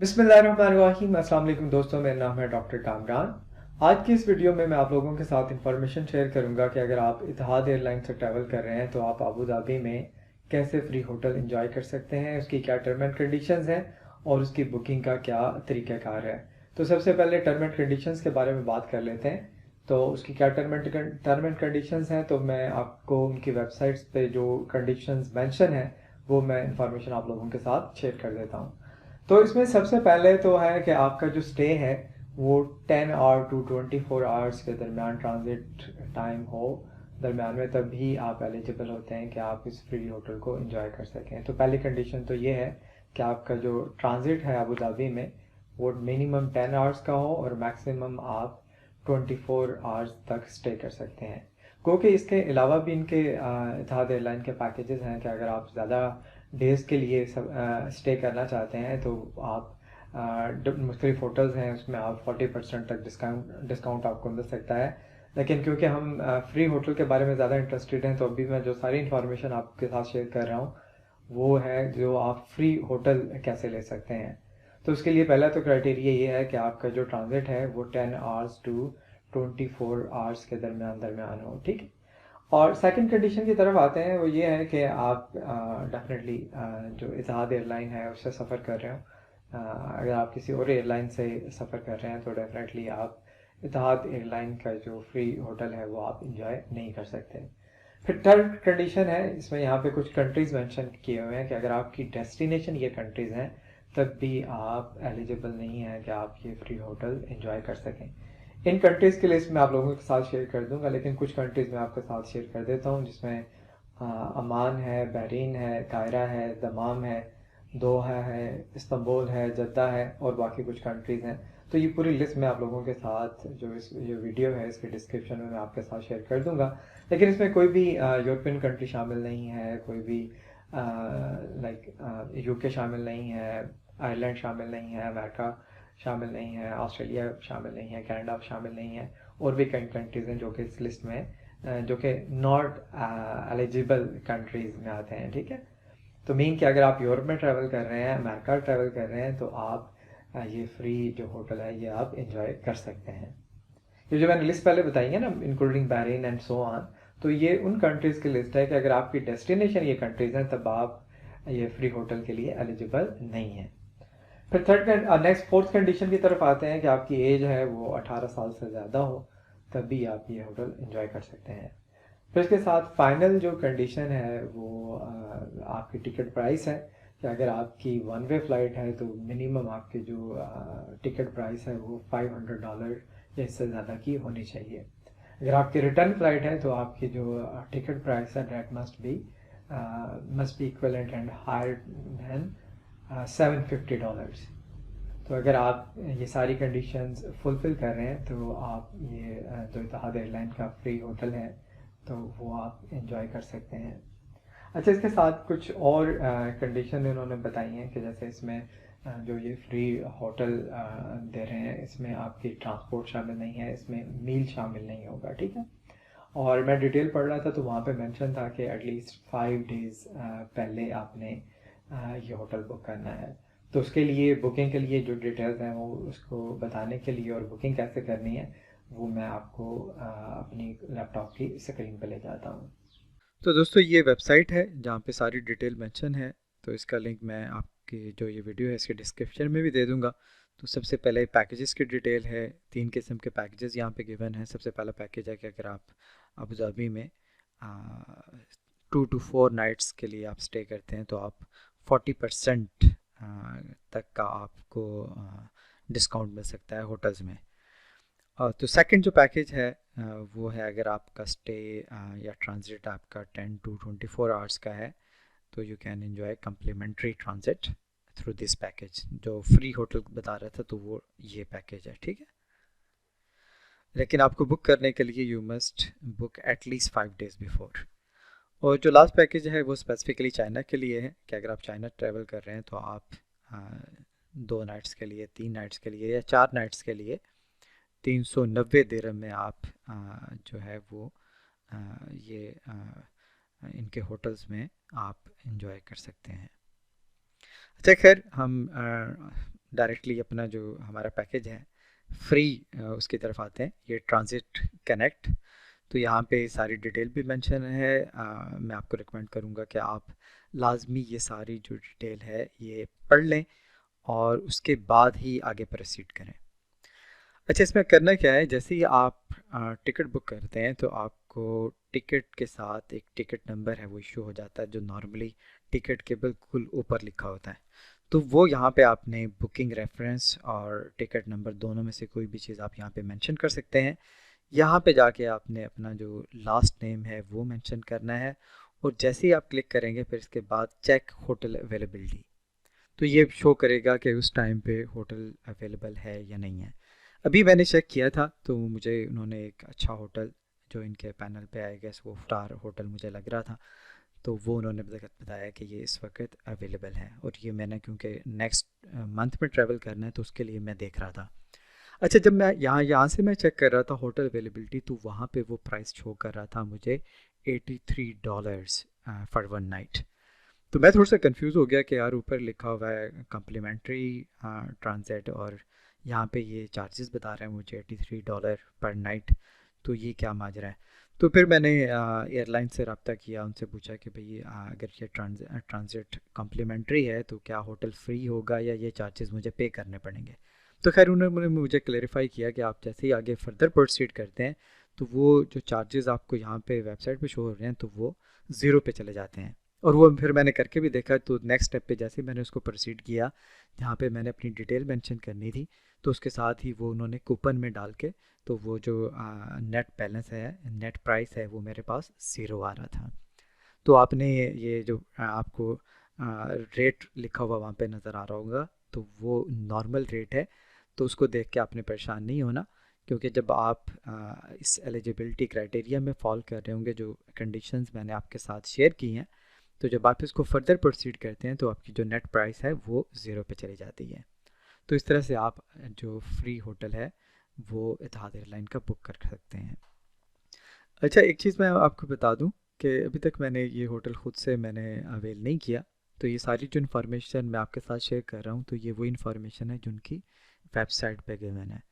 बिस्मिल्लाहिर्रहमानिर्रहीम। अस्सलाम वालेकुम दोस्तों, मेरा नाम है डॉक्टर कामरान। आज की इस वीडियो में मैं आप लोगों के साथ इंफॉर्मेशन शेयर करूंगा कि अगर आप इतिहाद एयरलाइन से ट्रैवल कर रहे हैं तो आप अबू धाबी में कैसे फ्री होटल एंजॉय कर सकते हैं, उसकी क्या टर्म एंड कंडीशंस हैं और उसकी बुकिंग का क्या तरीक़ाकार है। तो सबसे पहले टर्म एंड कंडीशंस के बारे में बात कर लेते हैं। तो उसकी क्या टर्म एंड कंडीशंस हैं, तो मैं आपको उनकी वेबसाइट्स पे जो कंडीशंस मेंशन है वो मैं इंफॉर्मेशन आप लोगों के साथ शेयर कर देता हूँ। तो इसमें सबसे पहले तो है कि आपका जो स्टे है वो 10 आवर टू 24 आवर्स के दरमियान ट्रांजिट टाइम हो दरमियान में, तभी आप एलिजिबल होते हैं कि आप इस फ्री होटल को एंजॉय कर सकें। तो पहली कंडीशन तो ये है कि आपका जो ट्रांजिट है अबू धाबी में वो मिनिमम 10 आवर्स का हो और मैक्सिमम आप 24 आवर्स तक स्टे कर सकते हैं। क्योंकि इसके अलावा भी इनके इतिहाद एयरलाइन के पैकेजेस हैं कि अगर आप ज़्यादा डेज़ के लिए स्टे करना चाहते हैं तो आप मुख्तलिफ होटल्स हैं उसमें आप 40% तक डिस्काउंट आपको मिल सकता है। लेकिन क्योंकि हम फ्री होटल के बारे में ज़्यादा इंटरेस्टेड हैं, तो अभी मैं जो सारी इन्फॉर्मेशन आपके साथ शेयर कर रहा हूँ वो है जो आप फ्री होटल कैसे ले सकते हैं। तो उसके लिए पहला तो क्राइटेरिया ये है कि आपका जो ट्रांजिट है वो 10 आवर्स टू 24 आवर्स के दरमियान दरमियान हो, ठीक है। और सेकंड कंडीशन की तरफ आते हैं, वो ये है कि आप डेफिनेटली जो इतिहाद एयरलाइन है उससे सफ़र कर रहे हो। अगर आप किसी और एयरलाइन से सफ़र कर रहे हैं तो डेफिनेटली आप इतिहाद एयरलाइन का जो फ्री होटल है वो आप इंजॉय नहीं कर सकते। फिर थर्ड कंडीशन है, इसमें यहाँ पे कुछ कंट्रीज़ मेंशन किए हुए हैं कि अगर आपकी डेस्टिनेशन ये कंट्रीज़ हैं तब भी आप एलिजिबल नहीं हैं कि आप ये फ्री होटल इंजॉय कर सकें। इन कंट्रीज़ की लिस्ट मैं आप लोगों के साथ शेयर कर दूंगा, लेकिन कुछ कंट्रीज़ मैं आपके साथ शेयर कर देता हूँ जिसमें अमान है, बहरीन है, कायरा है, दमाम है, दोहा है, इस्तांबुल है, जद्दा है और बाकी कुछ कंट्रीज़ हैं। तो ये पूरी लिस्ट मैं आप लोगों के साथ जो ये वीडियो है इसके डिस्क्रिप्शन में मैं आपके साथ शेयर कर दूंगा। लेकिन इसमें कोई भी यूरोपियन कंट्री शामिल नहीं है, कोई भी लाइक यूके शामिल नहीं है, आयरलैंड शामिल नहीं है, अमेरिका शामिल नहीं है, ऑस्ट्रेलिया शामिल नहीं है, कनाडा शामिल नहीं है और भी कई कंट्रीज़ हैं जो कि इस लिस्ट में जो कि नॉट एलिजिबल कंट्रीज़ में आते हैं, ठीक है। तो मीन कि अगर आप यूरोप में ट्रैवल कर रहे हैं, अमेरिका ट्रैवल कर रहे हैं, तो आप ये फ्री जो होटल है ये आप इंजॉय कर सकते हैं। ये जो मैंने लिस्ट पहले बताई है ना, including Bahrain and so on, तो ये उन कंट्रीज़ की लिस्ट है कि अगर आपकी डेस्टिनेशन ये कंट्रीज़ हैं तब आप ये फ्री होटल के लिए एलिजिबल नहीं है। फिर नेक्स्ट फोर्थ कंडीशन की तरफ आते हैं कि आपकी एज है वो 18 साल से ज़्यादा हो, तभी आप ये होटल इंजॉय कर सकते हैं। फिर इसके साथ फाइनल जो कंडीशन है वो आपकी टिकट प्राइस है कि अगर आपकी वन वे फ़्लाइट है तो मिनिमम आपकी जो टिकट प्राइस है वो $500 या इससे ज़्यादा की होनी चाहिए। अगर आपकी रिटर्न फ़्लाइट है तो आपकी जो टिकट प्राइस है that must be equivalent and higher than $750। तो अगर आप ये सारी कंडीशंस फुलफ़िल कर रहे हैं तो आप ये जो इतिहाद एयरलाइन का फ्री होटल है तो वो आप इंजॉय कर सकते हैं। अच्छा, इसके साथ कुछ और कंडीशन इन्होंने बताई हैं कि जैसे इसमें जो ये फ्री होटल दे रहे हैं इसमें आपकी ट्रांसपोर्ट शामिल नहीं है, इसमें मील शामिल नहीं होगा, ठीक है। और मैं डिटेल पढ़ रहा था तो वहाँ पे मेंशन था कि एटलीस्ट 5 डेज़ पहले आपने ये होटल बुक करना है। तो उसके लिए बुकिंग के लिए जो डिटेल्स हैं वो उसको बताने के लिए और बुकिंग कैसे करनी है वो मैं आपको अपनी लैपटॉप की स्क्रीन पे ले जाता हूँ। तो दोस्तों ये वेबसाइट है जहाँ पे सारी डिटेल मेंशन है। तो इसका लिंक मैं आपकी जो ये वीडियो है इसके डिस्क्रिप्शन में भी दे दूँगा। तो सबसे पहले पैकेजेस की डिटेल है, 3 किस्म के पैकेजेस यहाँ पे गिवन है। सबसे पहला पैकेज है कि अगर आप अबू धाबी में 2 to 4 नाइट्स के लिए आप स्टे करते हैं तो आप 40% तक का आपको डिस्काउंट मिल सकता है होटल्स में। तो सेकंड जो पैकेज है वो है अगर आपका स्टे या ट्रांजिट आपका 10 to 24 आवर्स का है तो you can enjoy complimentary transit through this package. जो फ्री होटल बता रहा था तो वो ये पैकेज है, ठीक है। लेकिन आपको बुक करने के लिए you must book at least 5 days before. और जो लास्ट पैकेज है वो स्पेसिफिकली चाइना के लिए है कि अगर आप चाइना ट्रैवल कर रहे हैं तो आप 2 नाइट्स के लिए, 3 नाइट्स के लिए या 4 नाइट्स के लिए 390 दिरहम में आप जो है वो ये इनके होटल्स में आप इंजॉय कर सकते हैं। अच्छा, खैर हम डायरेक्टली अपना जो हमारा पैकेज है फ्री उसकी तरफ आते हैं, ये ट्रांजिट कनेक्ट। तो यहाँ पे सारी डिटेल भी मेंशन है। मैं आपको रिकमेंड करूँगा कि आप लाजमी ये सारी जो डिटेल है ये पढ़ लें और उसके बाद ही आगे प्रोसीड करें। अच्छा, इसमें करना क्या है, जैसे ही आप टिकट बुक करते हैं तो आपको टिकट के साथ एक टिकट नंबर है वो इशू हो जाता है, जो नॉर्मली टिकट के बिल्कुल ऊपर लिखा होता है। तो वो यहाँ पे आपने बुकिंग रेफरेंस और टिकट नंबर दोनों में से कोई भी चीज़ आप यहाँ पे मेंशन कर सकते हैं। यहाँ पे जाके आपने अपना जो लास्ट नेम है वो मेंशन करना है, और जैसे ही आप क्लिक करेंगे फिर इसके बाद चेक होटल अवेलेबिलिटी, तो ये शो करेगा कि उस टाइम पे होटल अवेलेबल है या नहीं है। अभी मैंने चेक किया था तो मुझे उन्होंने एक अच्छा होटल जो इनके पैनल पे आई गेस वो स्टार होटल मुझे लग रहा था, तो वो उन्होंने बताया कि ये इस वक्त अवेलेबल है, और ये मैंने क्योंकि नेक्स्ट मंथ में ट्रैवल करना है तो उसके लिए मैं देख रहा था। अच्छा, जब मैं यहाँ से मैं चेक कर रहा था होटल अवेलेबिलिटी, तो वहाँ पे वो प्राइस शो कर रहा था मुझे $83 फॉर वन नाइट। तो मैं थोड़ा सा कंफ्यूज हो गया कि यार ऊपर लिखा हुआ है कम्प्लीमेंट्री ट्रांजिट और यहाँ पे ये चार्जेस बता रहे हैं मुझे $83 पर नाइट, तो ये क्या माजरा है। तो फिर मैंने एयरलाइन से रब्ता किया, उनसे पूछा कि भाई अगर ये ट्रांजिट कम्प्लीमेंट्री है तो क्या होटल फ्री होगा या ये चार्जेस मुझे पे करने पड़ेंगे। तो खैर उन्होंने मुझे क्लेरिफाई किया कि आप जैसे ही आगे फर्दर प्रोसीड करते हैं तो वो जो चार्जेस आपको यहाँ पे वेबसाइट पे शो हो रहे हैं तो वो ज़ीरो पे चले जाते हैं। और वो फिर मैंने करके भी देखा, तो नेक्स्ट स्टेप पे जैसे मैंने उसको प्रोसीड किया, जहाँ पे मैंने अपनी डिटेल मेंशन करनी थी, तो उसके साथ ही वो उन्होंने कूपन में डाल के, तो वो जो नेट बैलेंस है, नेट प्राइस है, वो मेरे पास ज़ीरो आ रहा था। तो आपने ये जो आपको रेट लिखा हुआ वहाँ पे नज़र आ रहा होगा, तो वो नॉर्मल रेट है, तो उसको देख के आपने परेशान नहीं होना, क्योंकि जब आप इस एलिजिबिलिटी क्राइटेरिया में फॉल कर रहे होंगे, जो कंडीशंस मैंने आपके साथ शेयर की हैं, तो जब आप इसको फर्दर प्रोसीड करते हैं तो आपकी जो नेट प्राइस है वो ज़ीरो पे चली जाती है। तो इस तरह से आप जो फ्री होटल है वो इतिहाद एयरलाइन का बुक कर सकते हैं। अच्छा, एक चीज़ मैं आपको बता दूं कि अभी तक मैंने ये होटल ख़ुद से मैंने अवेल नहीं किया, तो ये सारी जो इन्फॉर्मेशन मैं आपके साथ शेयर कर रहा हूँ तो ये वो इन्फॉर्मेशन है जिनकी वेबसाइट पे गिवन है।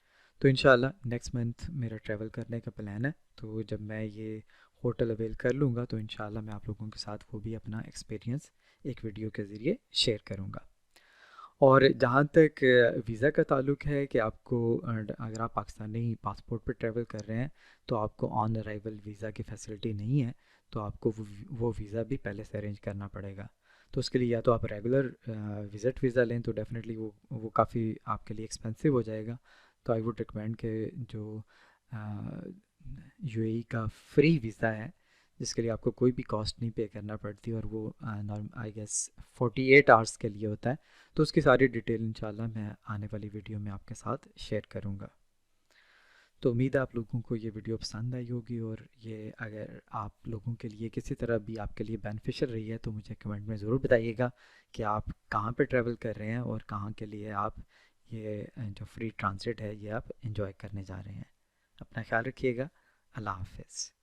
तो इंशाल्लाह नेक्स्ट मंथ मेरा ट्रैवल करने का प्लान है, तो जब मैं ये होटल अवेल कर लूँगा तो इंशाल्लाह मैं आप लोगों के साथ वो भी अपना एक्सपीरियंस एक वीडियो के ज़रिए शेयर करूँगा। और जहाँ तक वीज़ा का ताल्लुक है कि आपको अगर आप पाकिस्तानी पासपोर्ट पर ट्रैवल कर रहे हैं तो आपको ऑन अराइवल वीज़ा की फ़ैसिलिटी नहीं है, तो आपको वो वीज़ा भी पहले से अरेंज करना पड़ेगा। तो उसके लिए या तो आप रेगुलर विज़िट वीज़ा लें, तो डेफ़िनेटली वो काफ़ी आपके लिए एक्सपेंसिव हो जाएगा। तो आई वुड रिकमेंड कि जो यूएई का फ्री वीज़ा है, जिसके लिए आपको कोई भी कॉस्ट नहीं पे करना पड़ती, और वो नॉर्म आई गेस 48 आवर्स के लिए होता है, तो उसकी सारी डिटेल इंशाल्लाह मैं आने वाली वीडियो में आपके साथ शेयर करूँगा। तो उम्मीद है आप लोगों को ये वीडियो पसंद आई होगी, और ये अगर आप लोगों के लिए किसी तरह भी आपके लिए बेनिफिशियल रही है तो मुझे कमेंट में ज़रूर बताइएगा कि आप कहाँ पे ट्रैवल कर रहे हैं और कहाँ के लिए आप ये जो फ्री ट्रांजिट है ये आप इंजॉय करने जा रहे हैं। अपना ख्याल रखिएगा। अल्लाह हाफ़िज़।